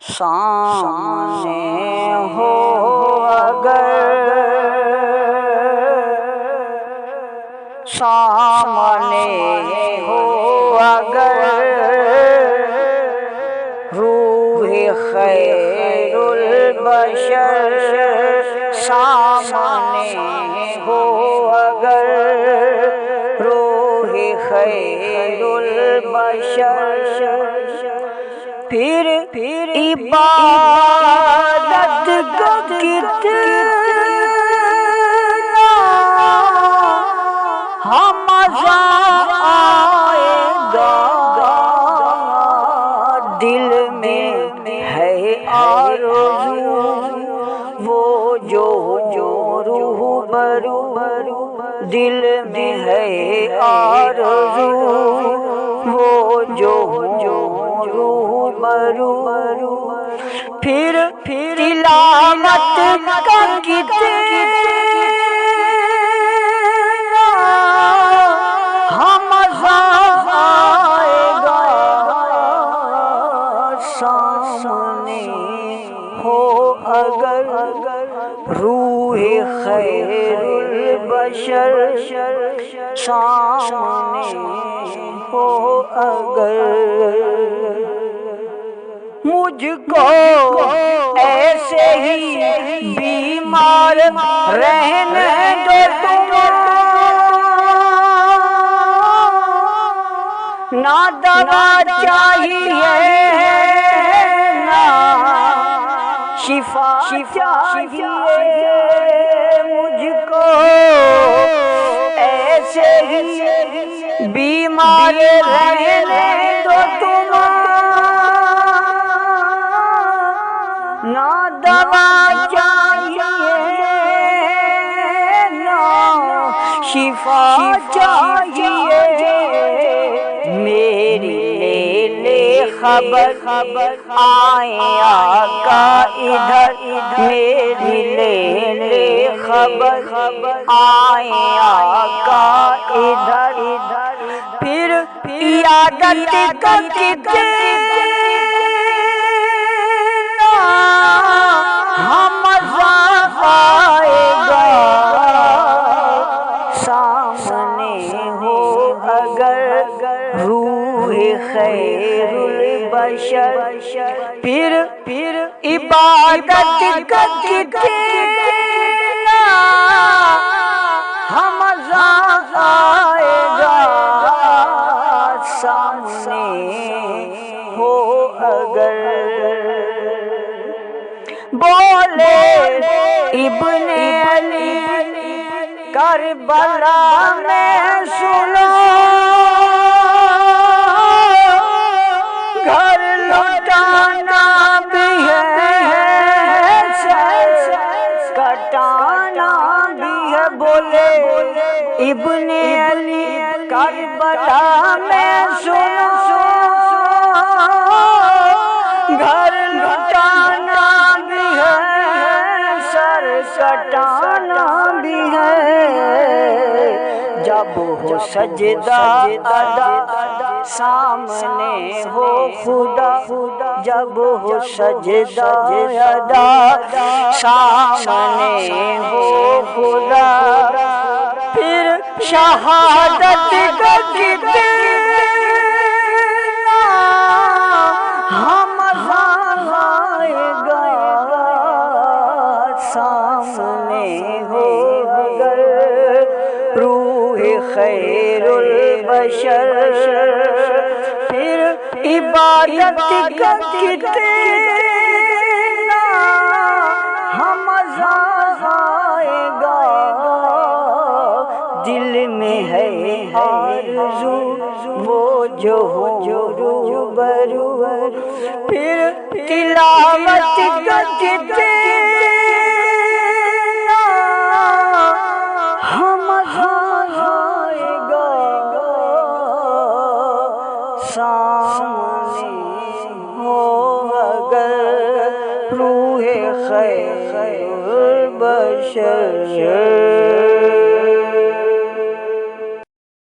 سامنے ہو اگر سامنے ہو اگر روح خیر البشر سامنے ہو اگر روح خیر البشر پھر عبادت کا کتنا مزہ آئے گا دل میں ہے آرزو وہ جو روح برو دل میں ہے آرزو وہ جو روح برو پھر تلاوت کا کتنا مزہ آئے گا سامنے ہو اگر روح خیر البشر سامنے ہو اگر مجھ کو ایسے ہی بیمار رہنے دو تم نہ دوا چاہیے نہ شفا چاہیے مجھ کو ایسے ہی بیمار رہنے دو تم نہ دوا چاہیے نہ شفا چاہیے میری لے خبر آئے آقا ادھر میری لے خبر آئے آقا ادھر پھر عیادت کا مزہ آئے گا سامنے ہو اگر روح خیر البشر پھر عبادت کا کتنا مزہ آئے گا سامنے ہو اگر بولے ابن علی کربلا میں سنو گھر لٹانا بھی ہے کٹانا بھی ہے بولے ابن علی کربلا میں سنو گھر لٹانا بھی ہے سر کٹانا بھی ہے جب ہو سجدہ ادا سامنے ہو خدا جب ہو سجدہ ادا سامنے ہو خدا پھر شہادت کا کتنا مزہ آئے گا سامنے ہو اگر روح خیر البشر پھر عبادت کا کتنا مزہ آئے گا دل میں ہے آرزو وہ جو روح برو پھر تلاوت کا کتنا مزہ آئے گا سامنے ہو اگر روح خیر البشر